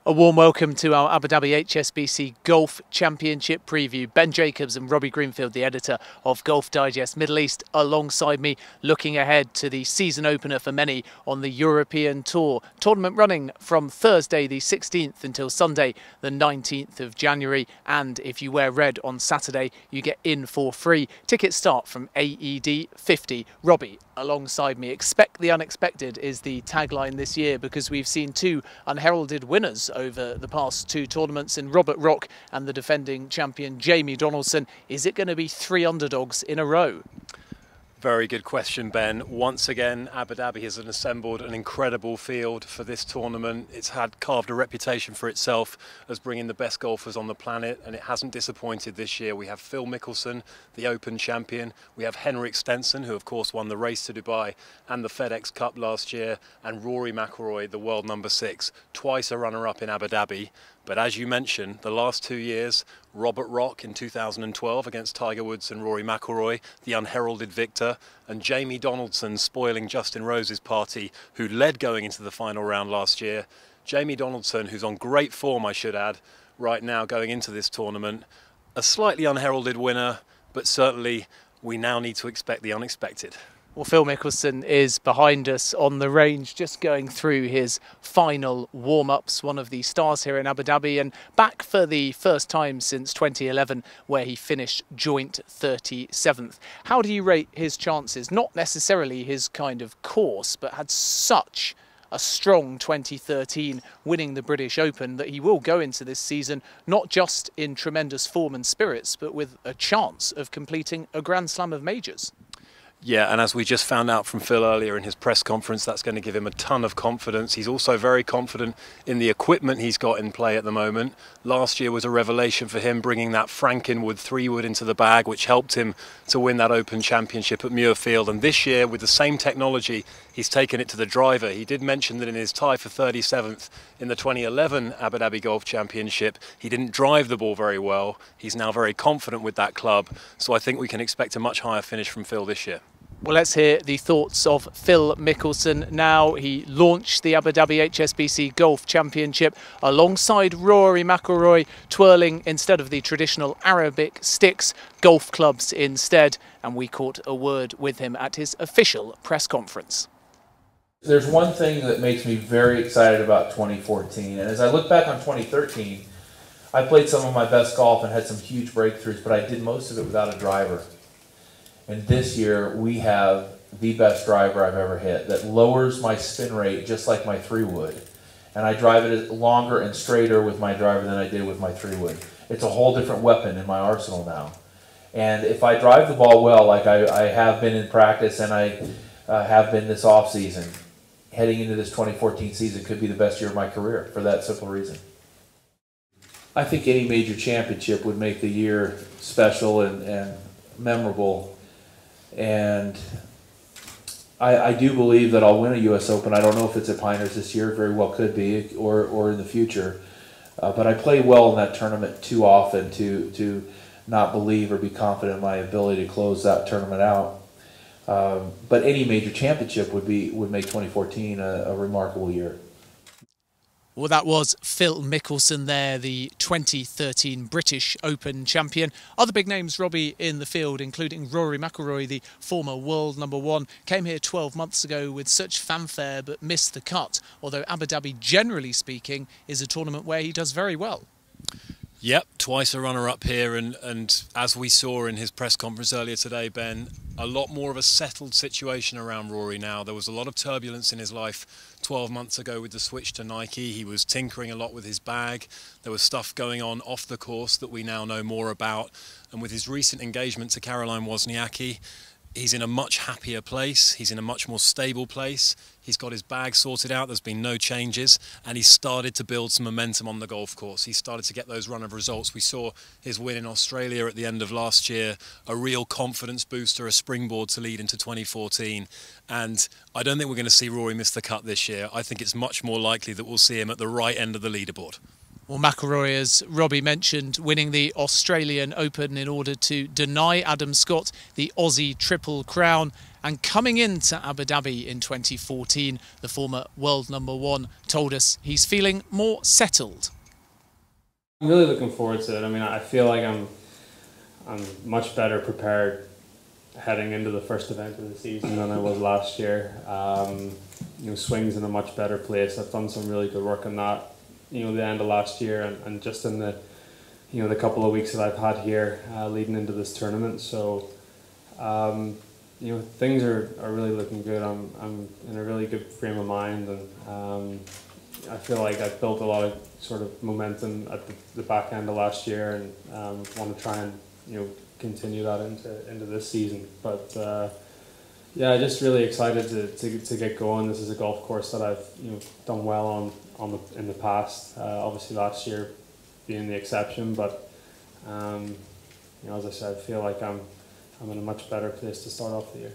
A warm welcome to our Abu Dhabi HSBC Golf Championship preview. Ben Jacobs and Robbie Greenfield, the editor of Golf Digest Middle East, alongside me, looking ahead to the season opener for many on the European Tour. Tournament running from Thursday the 16th until Sunday the 19th of January. And if you wear red on Saturday, you get in for free. Tickets start from AED 50. Robbie, alongside me. Expect the unexpected is the tagline this year, because we've seen two unheralded winners over the past two tournaments in Robert Rock and the defending champion Jamie Donaldson. Is it going to be three underdogs in a row? Very good question, Ben. Once again, Abu Dhabi has assembled an incredible field for this tournament. It's had carved a reputation for itself as bringing the best golfers on the planet, and it hasn't disappointed this year. We have Phil Mickelson, the Open champion. We have Henrik Stenson, who of course won the race to Dubai and the FedEx Cup last year, and Rory McIlroy, the world number 6, twice a runner-up in Abu Dhabi. But as you mentioned, the last 2 years, Robert Rock in 2012 against Tiger Woods and Rory McIlroy, the unheralded victor, and Jamie Donaldson spoiling Justin Rose's party, who led going into the final round last year. Jamie Donaldson, who's on great form, I should add, right now going into this tournament. A slightly unheralded winner, but certainly we now need to expect the unexpected. Well, Phil Mickelson is behind us on the range, just going through his final warm-ups, one of the stars here in Abu Dhabi, and back for the first time since 2011, where he finished joint 37th. How do you rate his chances? Not necessarily his kind of course, but had such a strong 2013, winning the British Open, that he will go into this season not just in tremendous form and spirits, but with a chance of completing a Grand Slam of majors. Yeah, and as we just found out from Phil earlier in his press conference, that's going to give him a ton of confidence. He's also very confident in the equipment he's got in play at the moment. Last year was a revelation for him, bringing that Frankenwood 3-wood into the bag, which helped him to win that Open Championship at Muirfield. And this year, with the same technology, he's taken it to the driver. He did mention that in his tie for 37th in the 2011 Abu Dhabi Golf Championship, he didn't drive the ball very well. He's now very confident with that club. So I think we can expect a much higher finish from Phil this year. Well, let's hear the thoughts of Phil Mickelson now. He launched the Abu Dhabi HSBC Golf Championship alongside Rory McIlroy, twirling, instead of the traditional Arabic sticks, golf clubs instead. And we caught a word with him at his official press conference. There's one thing that makes me very excited about 2014. And as I look back on 2013, I played some of my best golf and had some huge breakthroughs, but I did most of it without a driver. And this year, we have the best driver I've ever hit that lowers my spin rate just like my 3-wood. And I drive it longer and straighter with my driver than I did with my 3-wood. It's a whole different weapon in my arsenal now. And if I drive the ball well, like I have been in practice and I have been this off season, heading into this 2014 season could be the best year of my career for that simple reason. I think any major championship would make the year special and memorable. And I do believe that I'll win a U.S. Open. I don't know if it's at Pinehurst this year. It very well could be, or in the future. But I play well in that tournament too often to not believe or be confident in my ability to close that tournament out. But any major championship would make 2014 a remarkable year. Well, that was Phil Mickelson there, the 2013 British Open champion. Other big names, Robbie, in the field, including Rory McIlroy, the former world number 1, came here 12 months ago with such fanfare but missed the cut, although Abu Dhabi, generally speaking, is a tournament where he does very well. Yep, twice a runner-up here, and as we saw in his press conference earlier today, Ben, a lot more of a settled situation around Rory now. There was a lot of turbulence in his life 12 months ago with the switch to Nike. He was tinkering a lot with his bag. There was stuff going on off the course that we now know more about. And with his recent engagement to Caroline Wozniacki, he's in a much happier place. He's in a much more stable place. He's got his bag sorted out. There's been no changes. And he's started to build some momentum on the golf course. He started to get those run of results. We saw his win in Australia at the end of last year, a real confidence booster, a springboard to lead into 2014. And I don't think we're going to see Rory miss the cut this year. I think it's much more likely that we'll see him at the right end of the leaderboard. Well, McIlroy, as Robbie mentioned, winning the Australian Open in order to deny Adam Scott the Aussie Triple Crown. And coming into Abu Dhabi in 2014, the former world #1 told us he's feeling more settled. I'm really looking forward to it. I mean, I feel like I'm much better prepared heading into the first event of the season than I was last year. Swing's in a much better place. I've done some really good work on that. The end of last year and just in the the couple of weeks that I've had here leading into this tournament. So things are really looking good. I'm in a really good frame of mind, and I feel like I've built a lot of sort of momentum at the back end of last year, and want to try and continue that into this season. But yeah, just really excited to get going. This is a golf course that I've done well in the past. Obviously last year being the exception, but as I said, I feel like I'm in a much better place to start off the year.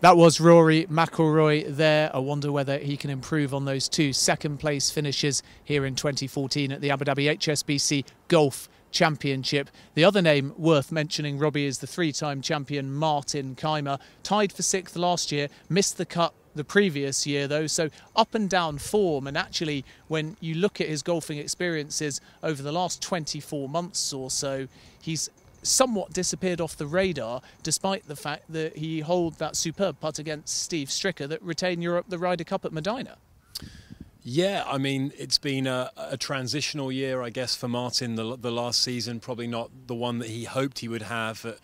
That was Rory McIlroy there. I wonder whether he can improve on those 2 second-place finishes here in 2014 at the Abu Dhabi HSBC Golf Championship. The other name worth mentioning, Robbie, is the 3-time champion Martin Kaymer. Tied for 6th last year, missed the cut the previous year though, so up and down form. And actually, when you look at his golfing experiences over the last 24 months or so, he's somewhat disappeared off the radar, despite the fact that he holed that superb putt against Steve Stricker that retained Europe the Ryder Cup at Medina. Yeah, I mean, it's been a transitional year, I guess, for Martin. The last season, probably not the one that he hoped he would have.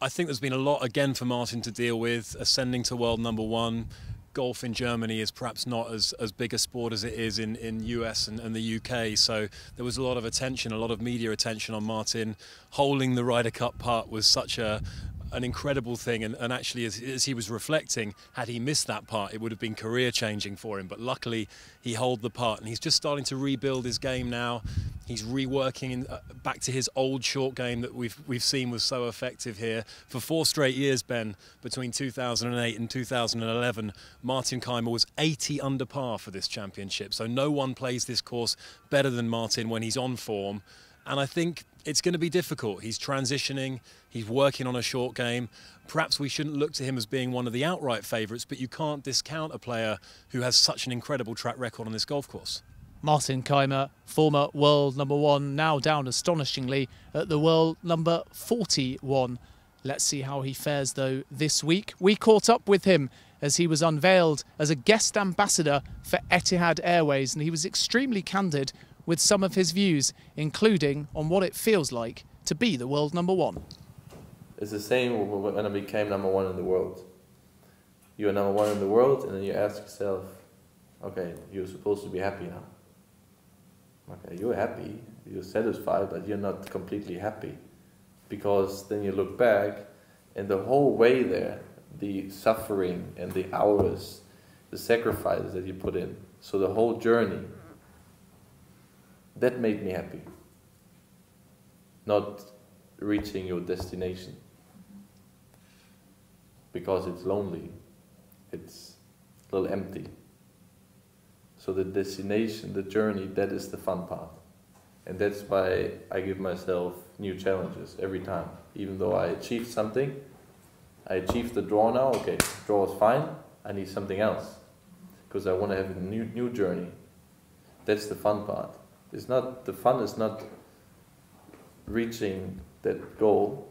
I think there's been a lot, again, for Martin to deal with, ascending to world #1. Golf in Germany is perhaps not as big a sport as it is in US and the UK. So there was a lot of attention, a lot of media attention on Martin. Holding the Ryder Cup putt was such an incredible thing, and actually as he was reflecting, had he missed that part, it would have been career changing for him. But luckily he held the putt, and he's just starting to rebuild his game now. He's reworking back to his old short game that we've seen was so effective here. For 4 straight years, Ben, between 2008 and 2011, Martin Kaymer was 80 under par for this championship. So no one plays this course better than Martin when he's on form. And I think it's going to be difficult. He's transitioning, he's working on a short game. Perhaps we shouldn't look to him as being one of the outright favourites, but you can't discount a player who has such an incredible track record on this golf course. Martin Kaymer, former world #1, now down astonishingly at the world #41. Let's see how he fares though this week. We caught up with him as he was unveiled as a guest ambassador for Etihad Airways, and he was extremely candid with some of his views, including on what it feels like to be the world #1. It's the same when I became #1 in the world. You're #1 in the world, and then you ask yourself, okay, you're supposed to be happy now. Okay, you're happy, you're satisfied, but you're not completely happy. Because then you look back, and the whole way there, the suffering and the hours, the sacrifices that you put in, so the whole journey, that made me happy. Not reaching your destination. Because it's lonely. It's a little empty. So the destination, the journey, that is the fun part. And that's why I give myself new challenges every time. Even though I achieved something, I achieved the draw now, okay, draw is fine, I need something else. Because I want to have a new journey. That's the fun part. It's not, the fun is not reaching that goal.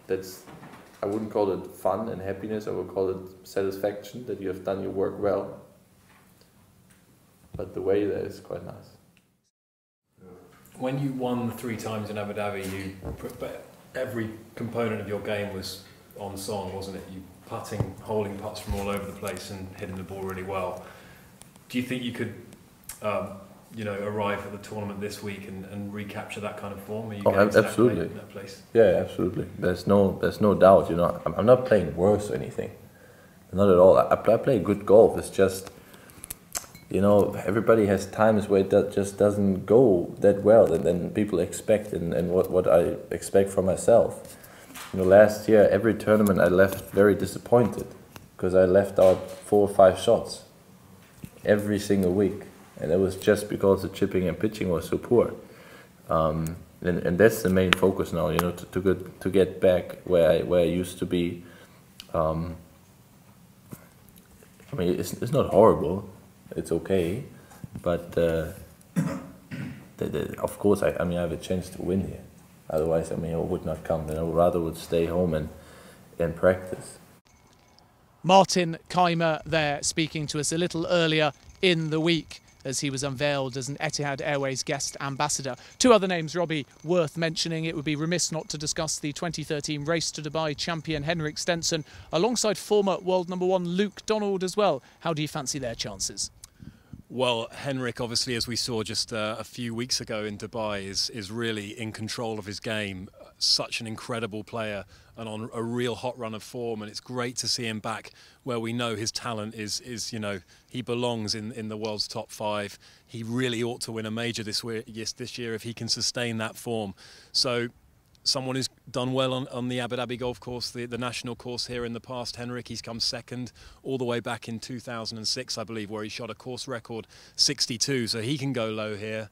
That's, I wouldn't call it fun and happiness, I would call it satisfaction, that you have done your work well. But the way there is quite nice. When you won 3 times in Abu Dhabi, every component of your game was on song, wasn't it? You putting, holding putts from all over the place and hitting the ball really well. Do you think you could arrive at the tournament this week and recapture that kind of form? Are you absolutely. That place? Yeah, absolutely. There's no doubt. I'm not playing worse or anything. Not at all. I play good golf. It's just, everybody has times where it just doesn't go that well than people expect, and what I expect from myself. Last year, every tournament I left very disappointed because I left out 4 or 5 shots every single week. and it was just because the chipping and pitching was so poor. And that's the main focus now, you know, to get back where I used to be. I mean, it's not horrible, it's okay, but of course, I mean, I have a chance to win here. Otherwise, I mean, I would not come. I rather would stay home and practice. Martin Kaymer there speaking to us a little earlier in the week as he was unveiled as an Etihad Airways guest ambassador. Two other names, Robbie, worth mentioning. It would be remiss not to discuss the 2013 Race to Dubai champion Henrik Stenson alongside former world #1 Luke Donald as well. How do you fancy their chances? Well, Henrik, obviously, as we saw just a few weeks ago in Dubai, is really in control of his game. Such an incredible player and on a real hot run of form, and it's great to see him back where we know his talent is you know, he belongs in the world's top 5. He really ought to win a major this year if he can sustain that form. So someone who's done well on the Abu Dhabi golf course, the national course here in the past, Henrik. He's come second all the way back in 2006, I believe, where he shot a course record 62. So he can go low here.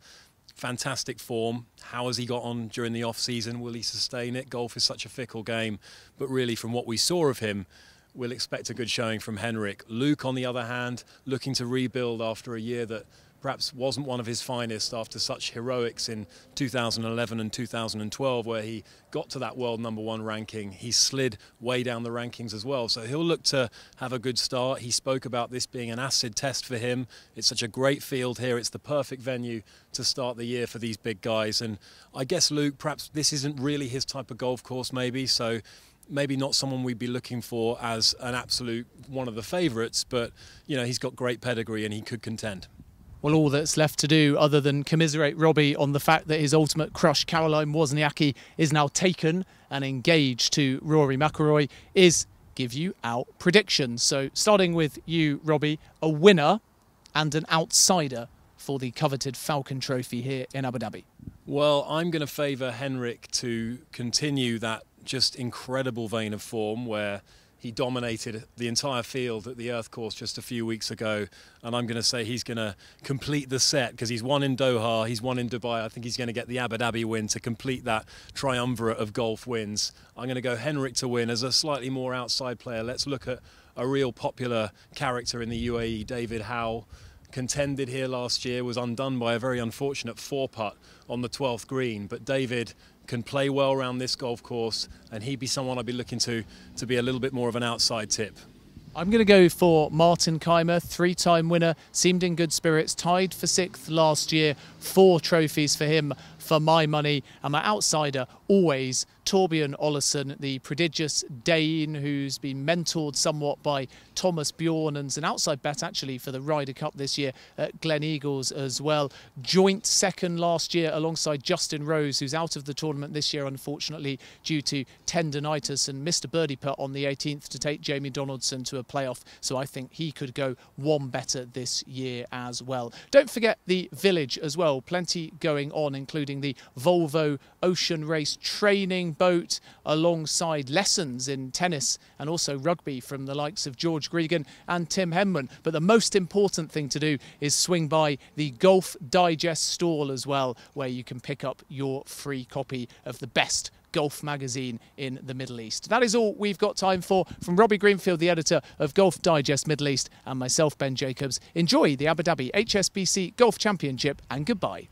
Fantastic form. How has he got on during the off-season? Will he sustain it? Golf is such a fickle game. But really, from what we saw of him, we'll expect a good showing from Henrik. Luke, on the other hand, looking to rebuild after a year that perhaps wasn't one of his finest after such heroics in 2011 and 2012, where he got to that world #1 ranking. He slid way down the rankings as well. So he'll look to have a good start. He spoke about this being an acid test for him. It's such a great field here. It's the perfect venue to start the year for these big guys. And I guess Luke, perhaps this isn't really his type of golf course maybe, so maybe not someone we'd be looking for as an absolute one of the favourites, but you know, he's got great pedigree and he could contend. Well, all that's left to do, other than commiserate Robbie on the fact that his ultimate crush, Caroline Wozniacki, is now taken and engaged to Rory McIlroy, is give you our predictions. So starting with you, Robbie, a winner and an outsider for the coveted Falcon Trophy here in Abu Dhabi. Well, I'm going to favour Henrik to continue that just incredible vein of form where he dominated the entire field at the Earth course just a few weeks ago, and I'm going to say he's going to complete the set because he's won in Doha, he's won in Dubai. I think he's going to get the Abu Dhabi win to complete that triumvirate of golf wins. I'm going to go Henrik to win. As a slightly more outside player, let's look at a real popular character in the UAE, David Howe. Contended here last year, was undone by a very unfortunate 4-putt on the 12th green, but David can play well around this golf course, and he'd be someone I'd be looking to be a little bit more of an outside tip. I'm going to go for Martin Kaymer, 3-time winner, seemed in good spirits, tied for 6th last year, 4 trophies for him for my money, and my outsider always Torbjørn Olesen, the prodigious Dane who's been mentored somewhat by Thomas Bjorn, and an outside bet actually for the Ryder Cup this year at Glen Eagles as well. Joint second last year alongside Justin Rose, who's out of the tournament this year unfortunately due to tendinitis, and missed a birdie putt on the 18th to take Jamie Donaldson to a playoff, so I think he could go one better this year as well. Don't forget the village as well, plenty going on, including the Volvo Ocean Race training boat, alongside lessons in tennis and also rugby from the likes of George Gregan and Tim Henman. But the most important thing to do is swing by the Golf Digest stall as well, where you can pick up your free copy of the best golf magazine in the Middle East. That is all we've got time for. From Robbie Greenfield, the editor of Golf Digest Middle East, and myself, Ben Jacobs, enjoy the Abu Dhabi HSBC Golf Championship, and goodbye.